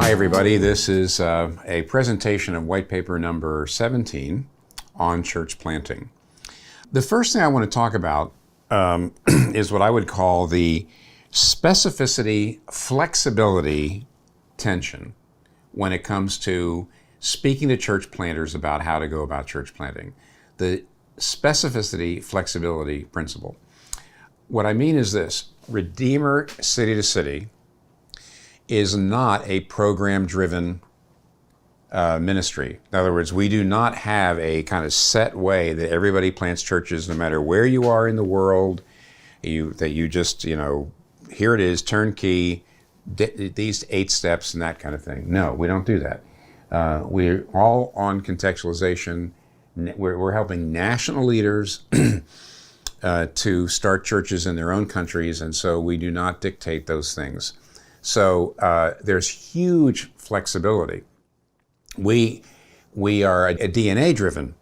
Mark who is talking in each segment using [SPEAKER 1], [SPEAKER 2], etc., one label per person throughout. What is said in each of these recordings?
[SPEAKER 1] Hi everybody, this is a presentation of white paper number 17 on church planting. The first thing I want to talk about is what I would call the specificity, flexibility tension when it comes to speaking to church planters about how to go about church planting. The specificity, flexibility principle. What I mean is this: Redeemer City to City is not a program-driven ministry. In other words, we do not have a kind of set way that everybody plants churches no matter where you are in the world, that you just, here it is, turnkey, these 8 steps and that kind of thing. No, we don't do that. We're all on contextualization. We're helping national leaders to start churches in their own countries, and so we do not dictate those things. So there's huge flexibility. We are a DNA-driven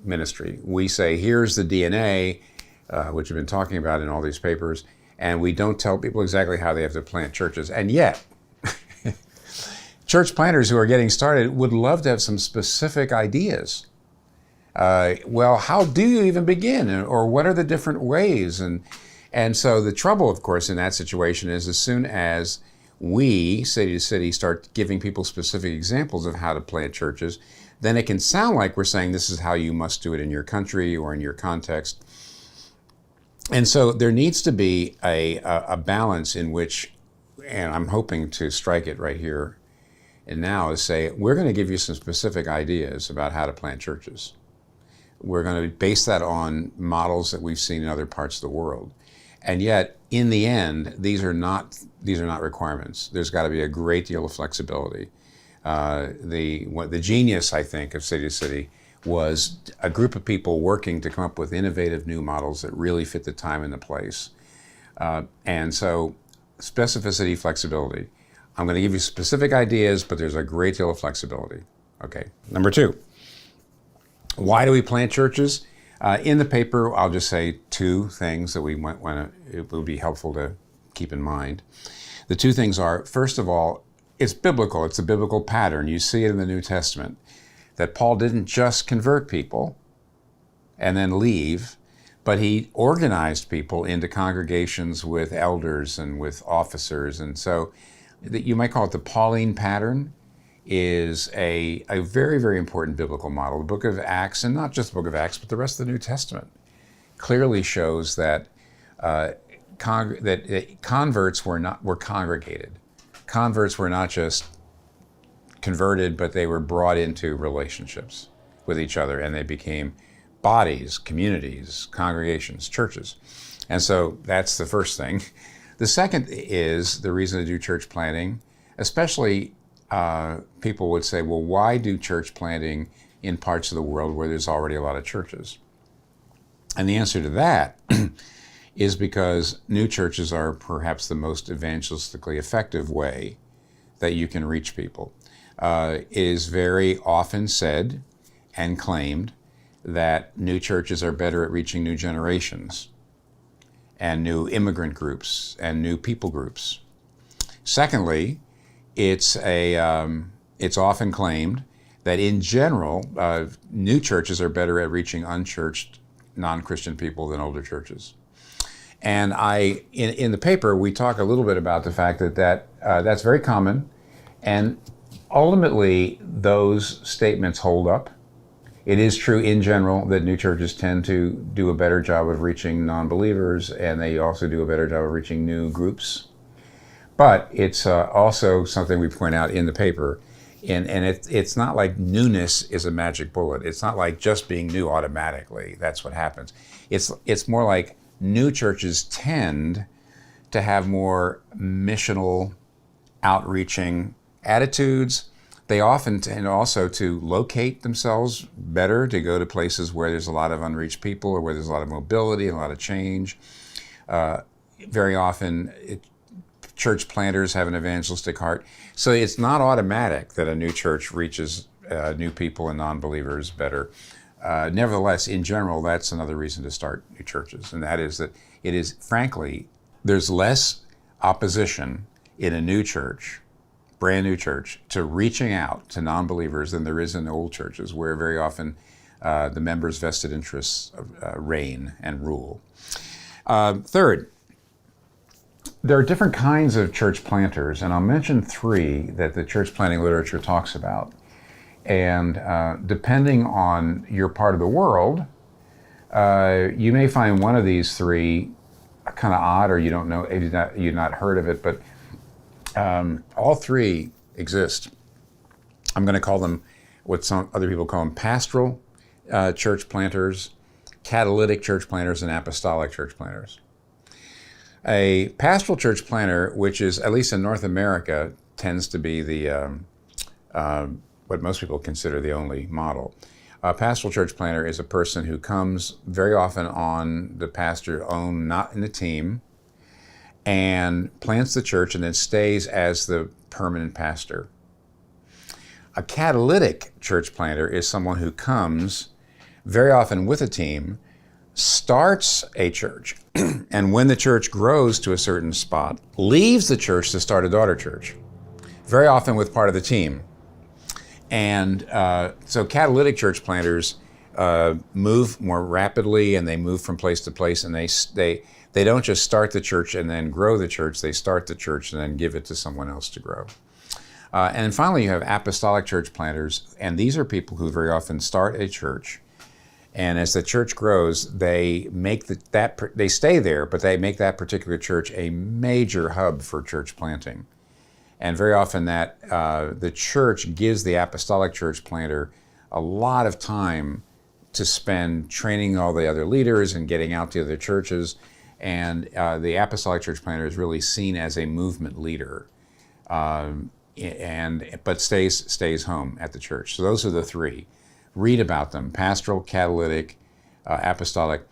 [SPEAKER 1] ministry. We say, here's the DNA, which we've been talking about in all these papers, and we don't tell people exactly how they have to plant churches. And yet, church planters who are getting started would love to have some specific ideas. Well, how do you even begin? Or what are the different ways? And so the trouble, of course, in that situation is as soon as we, city to city, start giving people specific examples of how to plant churches, then it can sound like we're saying this is how you must do it in your country or in your context. And so there needs to be a balance in which, and I'm hoping to strike it right here and now, is say, we're going to give you some specific ideas about how to plant churches. We're going to base that on models that we've seen in other parts of the world. And yet, in the end, these are not requirements. There's got to be a great deal of flexibility. The genius, I think, of City to City was a group of people working to come up with innovative new models that really fit the time and the place. And so, specificity, flexibility. I'm going to give you specific ideas, but there's a great deal of flexibility. Okay. Number 2, why do we plant churches? In the paper, I'll just say 2 things that it would be helpful to keep in mind. The 2 things are, first of all, it's biblical. It's a biblical pattern. You see it in the New Testament, that Paul didn't just convert people and then leave, but he organized people into congregations with elders and with officers. And so you might call it the Pauline pattern. Is a very, very important biblical model. The book of Acts, and not just the book of Acts, but the rest of the New Testament, clearly shows that converts were congregated. Converts were not just converted, but they were brought into relationships with each other, and they became bodies, communities, congregations, churches. And so that's the first thing. The second is the reason to do church planting, especially people would say, well, why do church planting in parts of the world where there's already a lot of churches? And the answer to that is because new churches are perhaps the most evangelistically effective way that you can reach people. It is very often said and claimed that new churches are better at reaching new generations and new immigrant groups and new people groups. Secondly, it's often claimed that in general, new churches are better at reaching unchurched, non-Christian people than older churches. And in the paper, we talk a little bit about the fact that that's very common, and ultimately those statements hold up. It is true in general that new churches tend to do a better job of reaching non-believers, and they also do a better job of reaching new groups. But it's also something we point out in the paper, and it's not like newness is a magic bullet. It's not like just being new automatically, that's what happens. It's more like new churches tend to have more missional, outreaching attitudes. They often tend also to locate themselves better, to go to places where there's a lot of unreached people or where there's a lot of mobility and a lot of change. Very often, church planters have an evangelistic heart. So it's not automatic that a new church reaches new people and non-believers better. Nevertheless, in general, that's another reason to start new churches, and that is that it is, frankly, there's less opposition in a new church, brand new church, to reaching out to non-believers than there is in old churches, where very often the members' vested interests reign and rule. Third, there are different kinds of church planters, and I'll mention three that the church planting literature talks about. And depending on your part of the world, you may find one of these three kind of odd, or you don't know, you've not heard of it, but all three exist. I'm going to call them what some other people call them pastoral church planters, catalytic church planters, and apostolic church planters. A pastoral church planter, which is, at least in North America, tends to be the what most people consider the only model. A pastoral church planter is a person who comes very often on the pastor's own, not in the team, and plants the church and then stays as the permanent pastor. A catalytic church planter is someone who comes very often with a team, starts a church, and when the church grows to a certain spot, leaves the church to start a daughter church, very often with part of the team. And so catalytic church planters move more rapidly, and they move from place to place, and they don't just start the church and then grow the church, they start the church and then give it to someone else to grow. And finally, you have apostolic church planters, and these are people who very often start a church, and as the church grows, they make they stay there, but they make that particular church a major hub for church planting. And very often that the church gives the apostolic church planter a lot of time to spend training all the other leaders and getting out to other churches. And the apostolic church planter is really seen as a movement leader, but stays home at the church. So those are the three. Read about them: pastoral, catalytic, apostolic.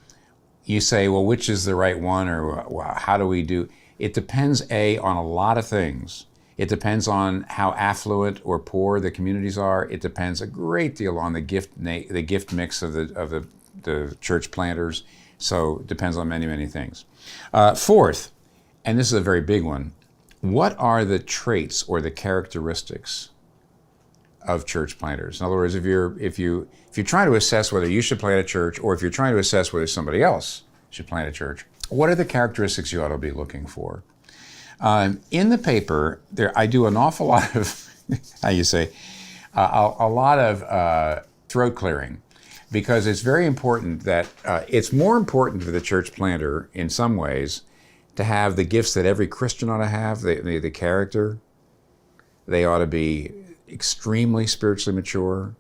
[SPEAKER 1] You say, well, which is the right one, or how do we do? It depends, on a lot of things. It depends on how affluent or poor the communities are. It depends a great deal on the gift mix of the church planters. So it depends on many, many things. Fourth, and this is a very big one, what are the traits or the characteristics of church planters? In other words, if you're trying to assess whether you should plant a church, or if you're trying to assess whether somebody else should plant a church, what are the characteristics you ought to be looking for? In the paper, I do an awful lot of, a lot of throat clearing, because it's very important that, it's more important for the church planter in some ways to have the gifts that every Christian ought to have, the character. They ought to be extremely spiritually mature.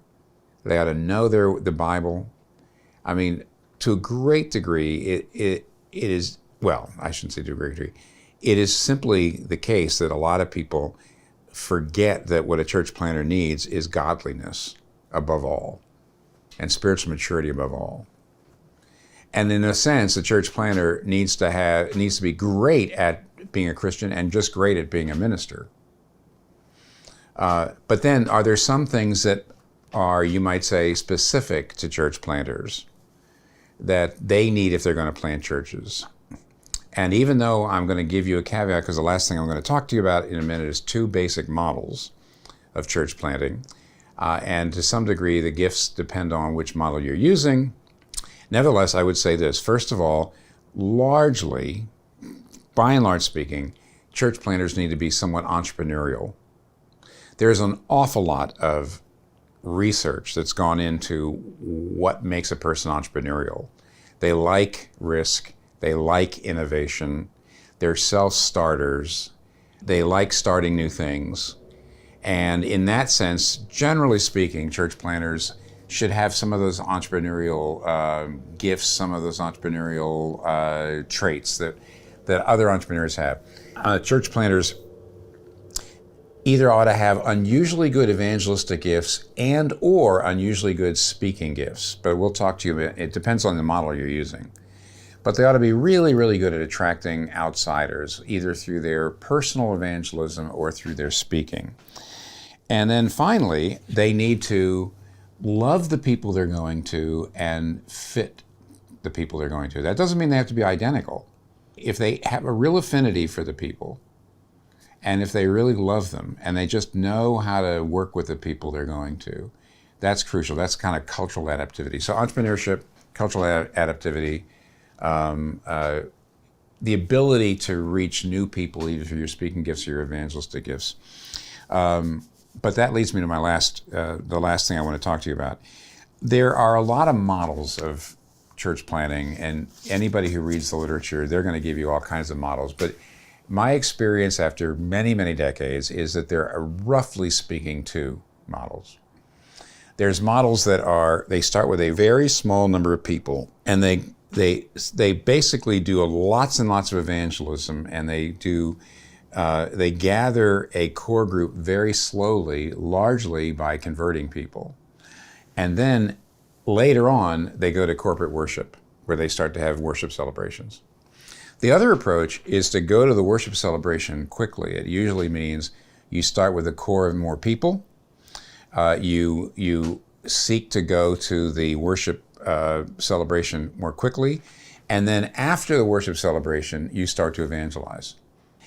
[SPEAKER 1] They ought to know the Bible. I mean, to a great degree, it is, well, I shouldn't say to a great degree. It is simply the case that a lot of people forget that what a church planter needs is godliness above all, and spiritual maturity above all. And in a sense, the church planter needs to be great at being a Christian and just great at being a minister. But then, are there some things that are, you might say, specific to church planters that they need if they're going to plant churches? And even though I'm going to give you a caveat, because the last thing I'm going to talk to you about in a minute is two basic models of church planting, and to some degree the gifts depend on which model you're using. Nevertheless, I would say this: first of all, largely, by and large speaking, church planters need to be somewhat entrepreneurial. There's an awful lot of research that's gone into what makes a person entrepreneurial. They like risk. They like innovation. They're self-starters. They like starting new things. And in that sense, generally speaking, church planters should have some of those entrepreneurial gifts, some of those entrepreneurial traits that other entrepreneurs have. Church planters either ought to have unusually good evangelistic gifts and or unusually good speaking gifts. But we'll talk to you, it depends on the model you're using. But they ought to be really, really good at attracting outsiders, either through their personal evangelism or through their speaking. And then finally, they need to love the people they're going to and fit the people they're going to. That doesn't mean they have to be identical. If they have a real affinity for the people And if they really love them and they just know how to work with the people they're going to, that's crucial. That's kind of cultural adaptivity. So entrepreneurship, cultural adaptivity, the ability to reach new people, either through your speaking gifts or your evangelistic gifts. But that leads me to my the last thing I want to talk to you about. There are a lot of models of church planting, and anybody who reads the literature, they're going to give you all kinds of models. But my experience after many, many decades is that there are, roughly speaking, two models. There's models that they start with a very small number of people, and they basically do lots and lots of evangelism, and they gather a core group very slowly, largely by converting people. And then later on, they go to corporate worship, where they start to have worship celebrations. The other approach is to go to the worship celebration quickly. It usually means you start with a core of more people. You seek to go to the worship celebration more quickly. And then after the worship celebration, you start to evangelize.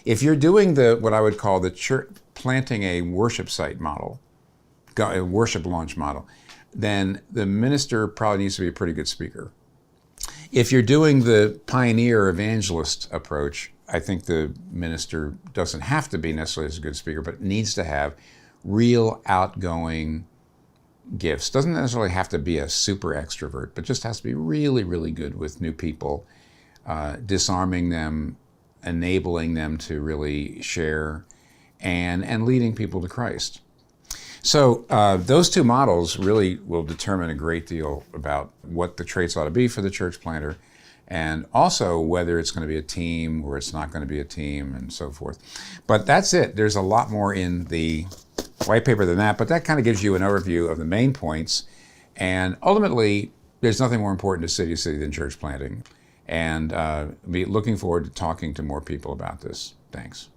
[SPEAKER 1] If you're doing what I would call the church, planting a worship site model, a worship launch model, then the minister probably needs to be a pretty good speaker. If you're doing the pioneer evangelist approach, I think the minister doesn't have to be necessarily as a good speaker, but needs to have real outgoing gifts. Doesn't necessarily have to be a super extrovert, but just has to be really, really good with new people, disarming them, enabling them to really share, and leading people to Christ. So those two models really will determine a great deal about what the traits ought to be for the church planter, and also whether it's going to be a team or it's not going to be a team, and so forth. But that's it. There's a lot more in the white paper than that, but that kind of gives you an overview of the main points. And ultimately, there's nothing more important to City than church planting. And be looking forward to talking to more people about this. Thanks.